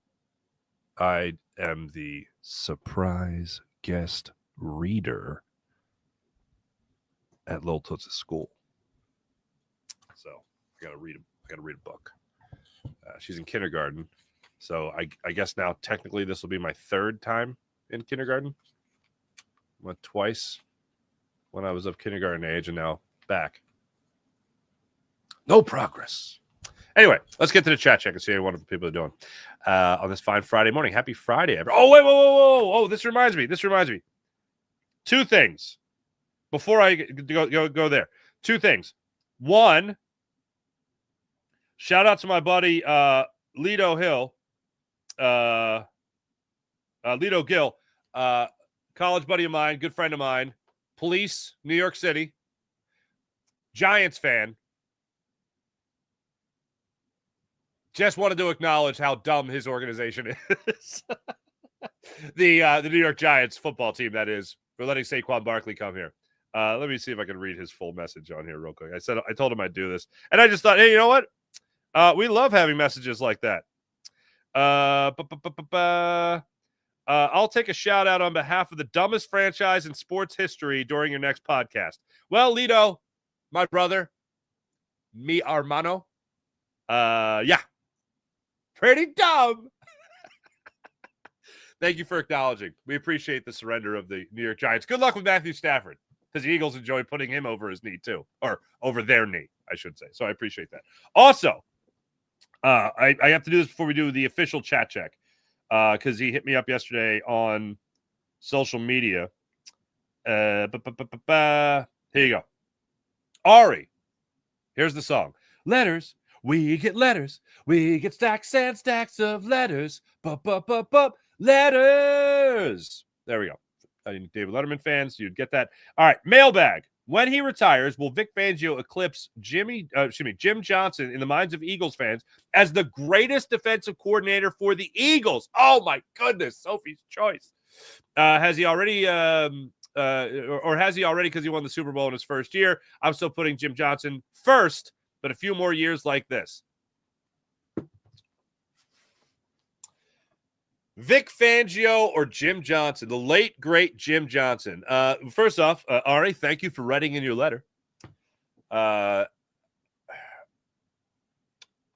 I am the surprise guest reader at Lil Toots' school. So, I gotta read a book. She's in kindergarten, so I guess now technically this will be my third time in kindergarten. Went twice when I was of kindergarten age, and now back. No progress. Anyway, let's get to the chat check and see what wonderful people are doing on this fine Friday morning. Happy Friday, everyone. Oh, wait, whoa. Oh, this reminds me. Two things before I go there. Two things. One, shout out to my buddy Lido Hill, Lido Gill, college buddy of mine, good friend of mine, police, New York City, Giants fan. Just wanted to acknowledge how dumb his organization is. The New York Giants football team, that is, for letting Saquon Barkley come here. Let me see if I can read his full message on here real quick. I told him I'd do this, and I just thought, hey, you know what? We love having messages like that. I'll take a shout out on behalf of the dumbest franchise in sports history during your next podcast. Well, Lido, my brother, mi hermano, yeah, pretty dumb. Thank you for acknowledging. We appreciate the surrender of the New York Giants. Good luck with Matthew Stafford, because the Eagles enjoy putting him over his knee too, or over their knee, I should say. So I appreciate that. Also, I have to do this before we do the official chat check, because he hit me up yesterday on social media. Here you go. Ari, here's the song. Letters. We get letters. We get stacks and stacks of letters. Letters. There we go. David Letterman fans, you'd get that. All right, mailbag. When he retires, will Vic Fangio eclipse Jim Johnson in the minds of Eagles fans as the greatest defensive coordinator for the Eagles? Oh my goodness, Sophie's choice. Has he already, or has he already because he won the Super Bowl in his first year? I'm still putting Jim Johnson first, but a few more years like this. Vic Fangio or Jim Johnson, the late, great Jim Johnson. First off, Ari, thank you for writing in your letter. I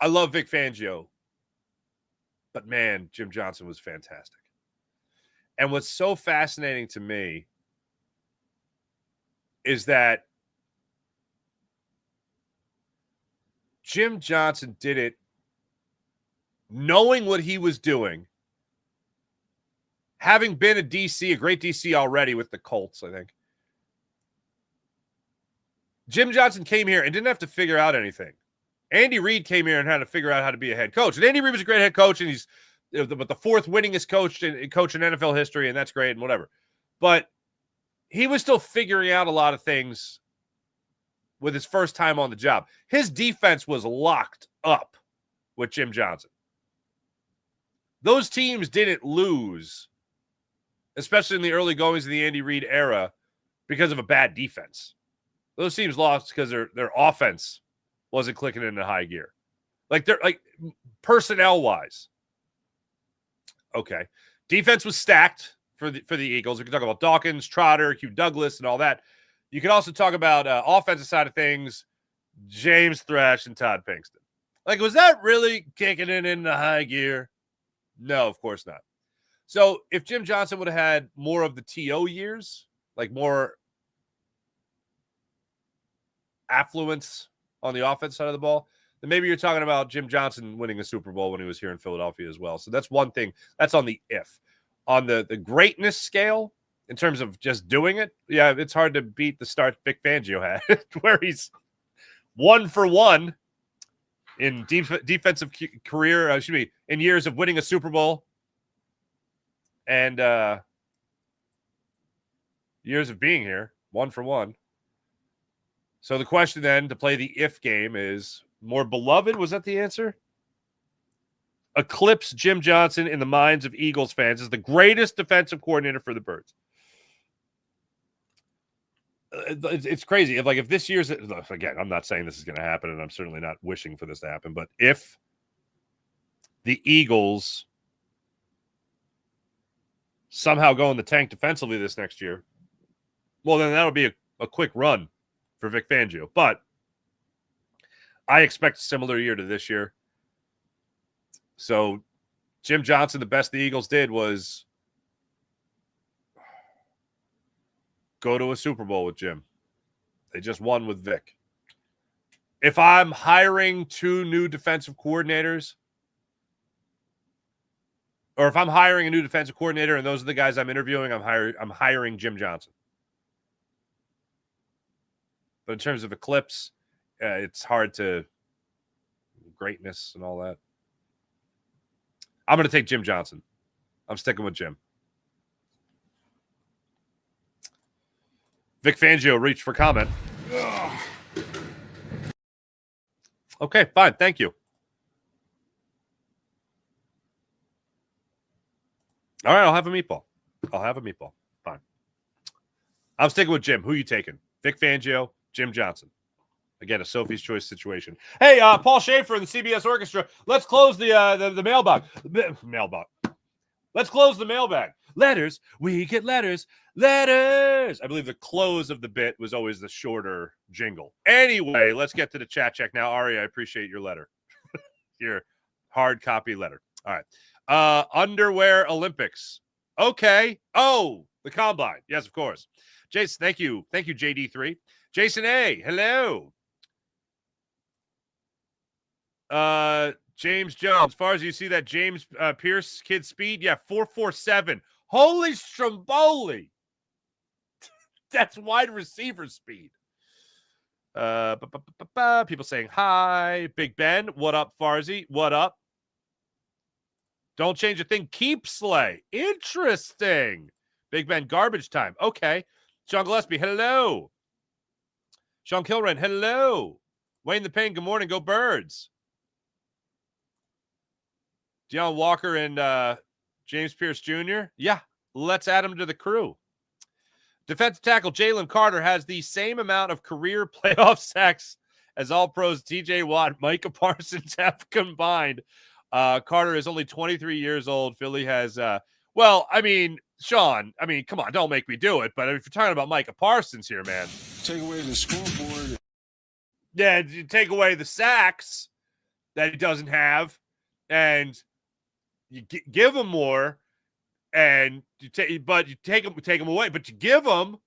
love Vic Fangio, but man, Jim Johnson was fantastic. And what's so fascinating to me is that Jim Johnson did it knowing what he was doing, having been a DC, a great DC already with the Colts, I think. Jim Johnson came here and didn't have to figure out anything. Andy Reid came here and had to figure out how to be a head coach. And Andy Reid was a great head coach, and he's the fourth winningest coach in NFL history, and that's great and whatever. But he was still figuring out a lot of things with his first time on the job. His defense was locked up with Jim Johnson. Those teams didn't lose, especially in the early goings of the Andy Reid era, because of a bad defense. Those teams lost because their offense wasn't clicking into high gear. They're personnel-wise. Okay. Defense was stacked for the Eagles. We can talk about Dawkins, Trotter, Hugh Douglas, and all that. You can also talk about offensive side of things, James Thrash and Todd Pinkston. Was that really kicking it into high gear? No, of course not. So if Jim Johnson would have had more of the TO years, more affluence on the offense side of the ball, then maybe you're talking about Jim Johnson winning a Super Bowl when he was here in Philadelphia as well. So that's one thing. That's on the if. On the greatness scale, in terms of just doing it, yeah, it's hard to beat the start Vic Fangio had, where he's 1 for 1 in defensive career, in years of winning a Super Bowl and years of being here, 1 for 1. So the question then to play the if game is more beloved. Was that the answer? Eclipse Jim Johnson in the minds of Eagles fans as the greatest defensive coordinator for the Birds. It's crazy. If this year's, again, I'm not saying this is going to happen, and I'm certainly not wishing for this to happen, but if the Eagles somehow go in the tank defensively this next year, well, then that'll be a quick run for Vic Fangio. But I expect a similar year to this year. So Jim Johnson, the best the Eagles did was go to a Super Bowl with Jim. They just won with Vic. If I'm hiring 2 new defensive coordinators, or if I'm hiring a new defensive coordinator and those are the guys I'm interviewing, I'm hiring Jim Johnson. But in terms of eclipse, it's hard to greatness and all that. I'm going to take Jim Johnson. I'm sticking with Jim. Vic Fangio reached for comment. Ugh. Okay, fine. Thank you. All right, I'll have a meatball. Fine. I'm sticking with Jim. Who are you taking? Vic Fangio, Jim Johnson. Again, a Sophie's Choice situation. Hey, Paul Schaefer and the CBS Orchestra. Let's close the mailbag. Mailbag. Let's close the mailbag. Letters. We get letters. Letters. I believe the close of the bit was always the shorter jingle. Anyway, let's get to the chat check now. Ari, I appreciate your letter. Your hard copy letter. All right. Underwear Olympics. Okay. Oh, the combine. Yes, of course. Jason, thank you. Thank you, JD3. Jason A. Hello. James Jones. As far as you see that James Pierce kid speed, yeah, 4.47. Holy Stromboli. That's wide receiver speed. People saying hi. Big Ben. What up, Farzy? What up? Don't change a thing. Keep Slay. Interesting. Big Ben garbage time. Okay. Sean Gillespie. Hello. Sean Kilren. Hello. Wayne the Pain. Good morning. Go Birds. Deion Walker and James Pierce Jr. Yeah, let's add him to the crew. Defensive tackle Jalen Carter has the same amount of career playoff sacks as All-Pros TJ Watt, Micah Parsons have combined. Carter is only 23 years old. Philly has, Sean, come on, don't make me do it. But if you're talking about Micah Parsons here, man. Take away the scoreboard. Yeah, you take away the sacks that he doesn't have, and you give him more, and you take him away, but you give him.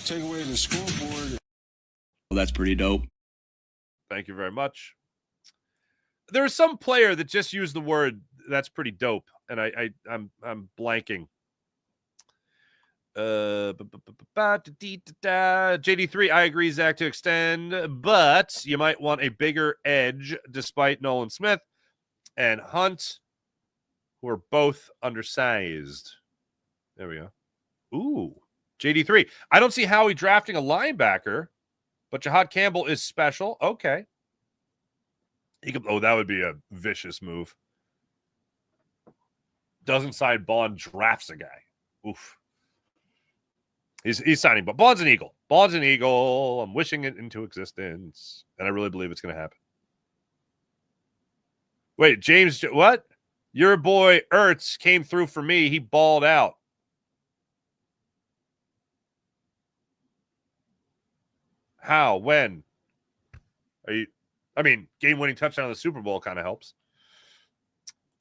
Take away the scoreboard. Well, that's pretty dope. Thank you very much. There was some player that just used the word "that's pretty dope," and I'm blanking. JD3, I agree, Zach, to extend, but you might want a bigger edge despite Nolan Smith and Hunt, who are both undersized. There we go. Ooh, JD3. I don't see Howie drafting a linebacker, but Jahad Campbell is special. Okay. That would be a vicious move. Doesn't sign Bond, drafts a guy. Oof. He's signing, but Bond's an Eagle. Bond's an Eagle. I'm wishing it into existence, and I really believe it's going to happen. Wait, James, what? Your boy Ertz came through for me. He balled out. How? When? Are you? Game-winning touchdown in the Super Bowl kind of helps.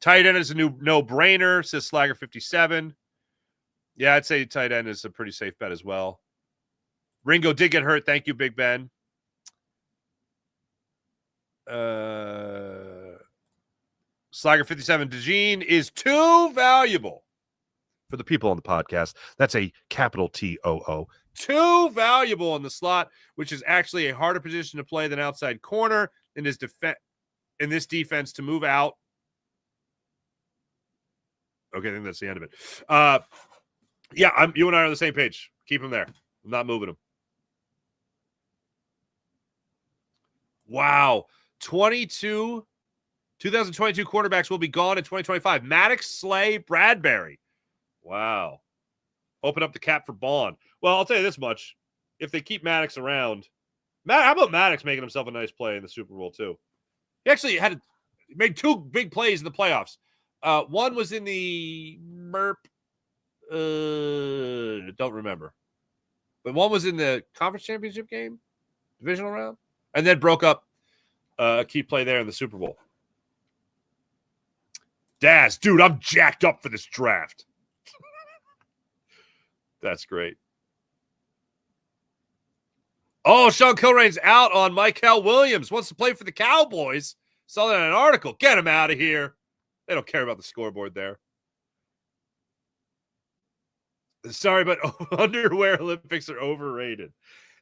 Tight end is a no-brainer, says Slagger57. Yeah, I'd say tight end is a pretty safe bet as well. Ringo did get hurt. Thank you, Big Ben. Slagger57, DeJean is too valuable for the people on the podcast. That's a capital T-O-O. Too valuable in the slot, which is actually a harder position to play than outside corner in this defense to move out. Okay, I think that's the end of it. Yeah, you and I are on the same page. Keep him there. I'm not moving him. Wow. 2022 quarterbacks will be gone in 2025. Maddox, Slay, Bradbury. Wow. Open up the cap for Bond. Well, I'll tell you this much. If they keep Maddox around, how about Maddox making himself a nice play in the Super Bowl, too? He actually made 2 big plays in the playoffs. One was in the don't remember. But one was in the conference championship game, divisional round. And then broke up a key play there in the Super Bowl. Daz, dude, I'm jacked up for this draft. That's great. Oh, Sean Kilrain's out on Michael Williams. Wants to play for the Cowboys. Saw that in an article. Get him out of here. They don't care about the scoreboard there. Sorry, but underwear Olympics are overrated.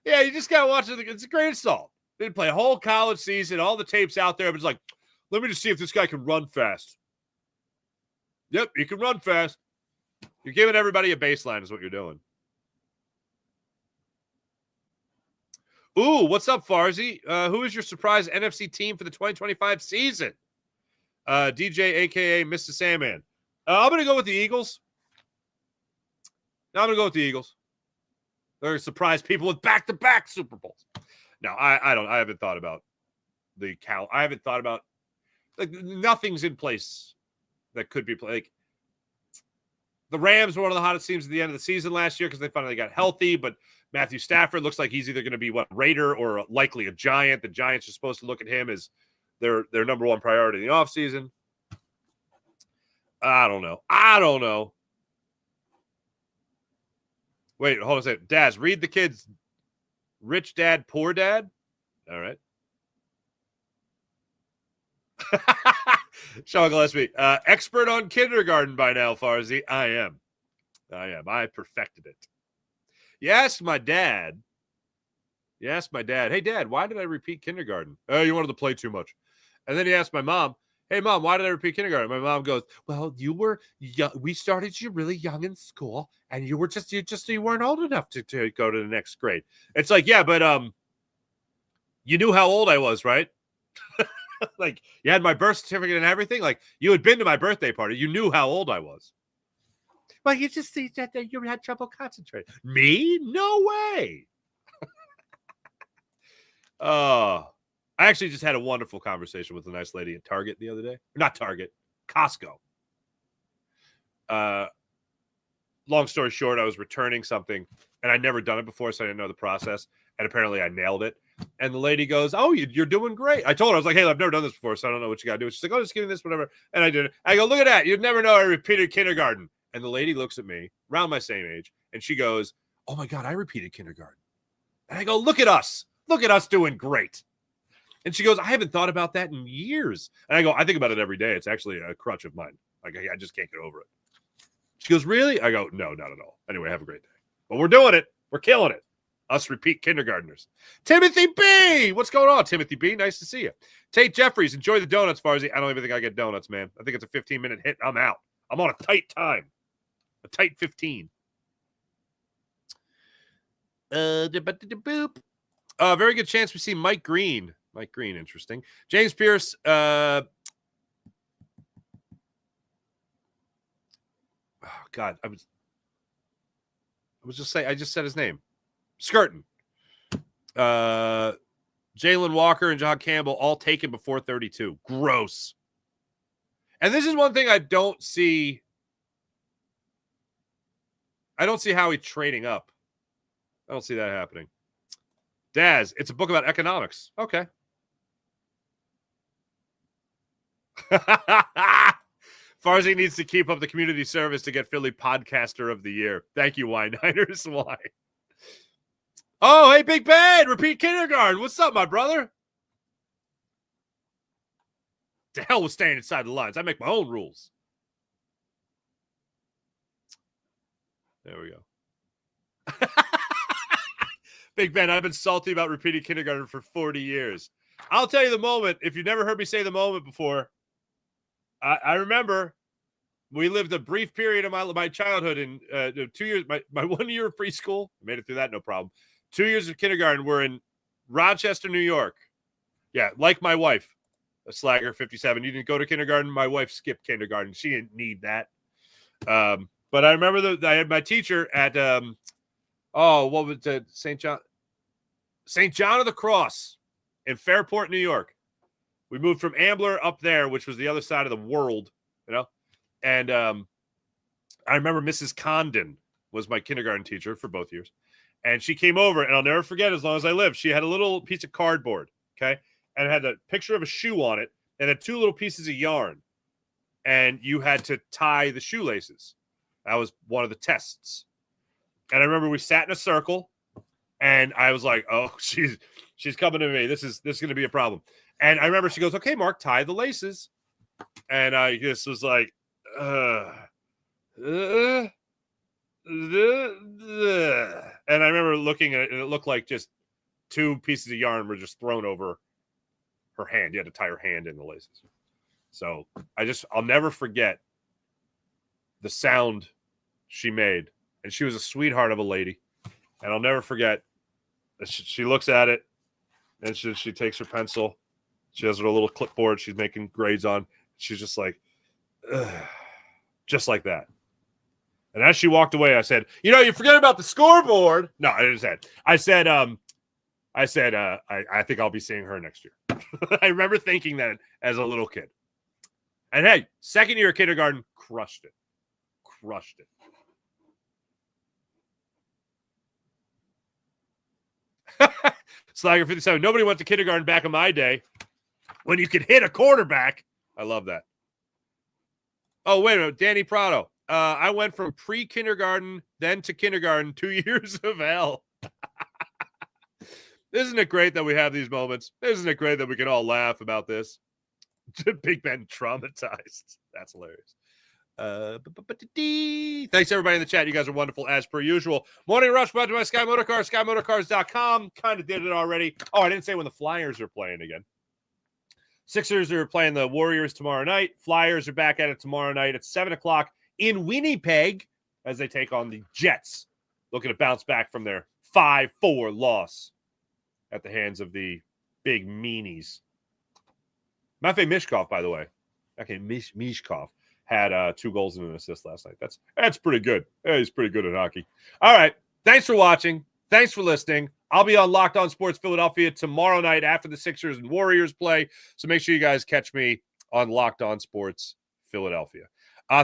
Yeah, you just got to watch it. It's a great assault. They didn't play a whole college season. All the tapes out there. But it's like, let me just see if this guy can run fast. Yep, he can run fast. You're giving everybody a baseline is what you're doing. Ooh, what's up, Farzi? Who is your surprise NFC team for the 2025 season? DJ, a.k.a. Mr. Sandman. I'm going to go with the Eagles. I'm going to go with the Eagles. They're going to surprise people with back-to-back Super Bowls. No, I haven't thought about the Cal. I haven't thought about, like, nothing's in place that could be played. Like, the Rams were one of the hottest teams at the end of the season last year because they finally got healthy, but Matthew Stafford looks like he's either going to be Raider or likely a Giant. The Giants are supposed to look at him as their number one priority in the offseason. I don't know. Wait, hold on a second. Daz, read the kids Rich Dad, Poor Dad. All right. Sean Gillespie, expert on kindergarten by now, Farzi. I am. I perfected it. Yes, my dad. Hey, Dad, why did I repeat kindergarten? Oh, you wanted to play too much. And then he asked my mom, hey, Mom, why did I repeat kindergarten? My mom goes, well, you were young. We started you really young in school, and you weren't old enough to go to the next grade. It's like, yeah, but you knew how old I was, right? Like, you had my birth certificate and everything. Like, you had been to my birthday party. You knew how old I was. Well, you just see that you had trouble concentrating. Me? No way. I actually just had a wonderful conversation with a nice lady at Target the other day. Not Target, Costco. Long story short, I was returning something, and I'd never done it before, so I didn't know the process. And apparently I nailed it. And the lady goes, oh, you're doing great. I told her, I was like, hey, I've never done this before, so I don't know what you got to do. She's like, oh, just give me this, whatever. And I did it. I go, look at that. You'd never know I repeated kindergarten. And the lady looks at me, around my same age, and she goes, oh, my God, I repeated kindergarten. And I go, look at us. Look at us doing great. And she goes, I haven't thought about that in years. And I go, I think about it every day. It's actually a crutch of mine. Like, I just can't get over it. She goes, really? I go, no, not at all. Anyway, have a great day. But we're doing it. We're killing it. Us repeat kindergartners. Timothy B. What's going on, Timothy B? Nice to see you. Tate Jeffries, enjoy the donuts, Farzi. I don't even think I get donuts, man. I think it's a 15-minute hit. I'm out. I'm on a tight time. A tight 15. Boop. Very good chance we see Mike Green. Mike Green, interesting. James Pierce. Oh, God. I just said his name. Skirtin. Jalen Walker and John Campbell all taken before 32. Gross. And this is one thing I don't see. I don't see Howie trading up. I don't see that happening. Daz, it's a book about economics. Okay. Farzi needs to keep up the community service to get Philly Podcaster of the Year. Thank you, Wine-Niners. Why? Oh, hey, Big Ben, repeat kindergarten. What's up, my brother? To hell with staying inside the lines. I make my own rules. There we go. Big Ben, I've been salty about repeating kindergarten for 40 years. I'll tell you the moment. If you've never heard me say the moment before, I remember we lived a brief period of my childhood in 2 years. My 1 year of preschool, I made it through that, no problem. 2 years of kindergarten were in Rochester, New York. Yeah, like my wife, a Slagger 57. You didn't go to kindergarten. My wife skipped kindergarten. She didn't need that. But I remember I had my teacher at what was it? St. John of the Cross in Fairport, New York. We moved from Ambler up there, which was the other side of the world, you know. And I remember Mrs. Condon was my kindergarten teacher for both years. And she came over, and I'll never forget as long as I live. She had a little piece of cardboard, okay? And it had a picture of a shoe on it and had 2 little pieces of yarn. And you had to tie the shoelaces. That was one of the tests. And I remember we sat in a circle, and I was like, "Oh, she's coming to me. This is going to be a problem." And I remember she goes, "Okay, Mark, tie the laces." And I just was like, and I remember looking at it, and it looked like just 2 pieces of yarn were just thrown over her hand. You had to tie her hand in the laces. So I'll never forget the sound she made. And she was a sweetheart of a lady. And I'll never forget, she looks at it, and she takes her pencil. She has her little clipboard she's making grades on. She's just like, ugh, just like that. And as she walked away, I said, you forget about the scoreboard. No, I didn't say it. I said, I think I'll be seeing her next year. I remember thinking that as a little kid. And hey, second year of kindergarten, crushed it. Slagger 57. Nobody went to kindergarten back in my day when you could hit a quarterback. I love that. Oh, wait a minute. Danny Prado. I went from pre-kindergarten, then to kindergarten, 2 years of hell. Isn't it great that we have these moments? Isn't it great that we can all laugh about this? Big Ben traumatized. That's hilarious. Thanks everybody in the chat. You guys are wonderful as per usual. Morning Rush brought to you by Sky Motorcars, SkyMotorcars.com. Kind of did it already. Oh, I didn't say when the Flyers are playing again. Sixers are playing the Warriors tomorrow night. Flyers are back at it tomorrow night at 7 o'clock in Winnipeg as they take on the Jets, looking to bounce back from their 5-4 loss at the hands of the big meanies. Matvei Mishkov, by the way. Okay, Mishkov had 2 goals and an assist last night. That's pretty good. Yeah, he's pretty good at hockey. All right. Thanks for watching. Thanks for listening. I'll be on Locked On Sports Philadelphia tomorrow night after the Sixers and Warriors play. So make sure you guys catch me on Locked On Sports Philadelphia.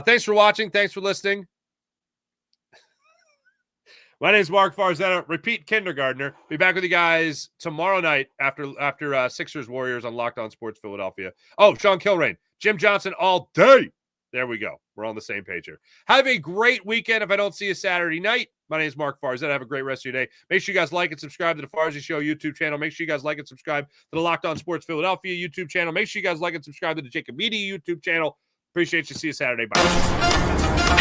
Thanks for watching. Thanks for listening. My name is Mark Farzetta, repeat kindergartner. Be back with you guys tomorrow night after Sixers Warriors on Locked On Sports Philadelphia. Oh, Sean Kilrain, Jim Johnson all day. There we go. We're on the same page here. Have a great weekend if I don't see you Saturday night. My name is Mark Farzetta. Have a great rest of your day. Make sure you guys like and subscribe to the Farzy Show YouTube channel. Make sure you guys like and subscribe to the Locked On Sports Philadelphia YouTube channel. Make sure you guys like and subscribe to the Jacob Media YouTube channel. Appreciate you. See you Saturday. Bye.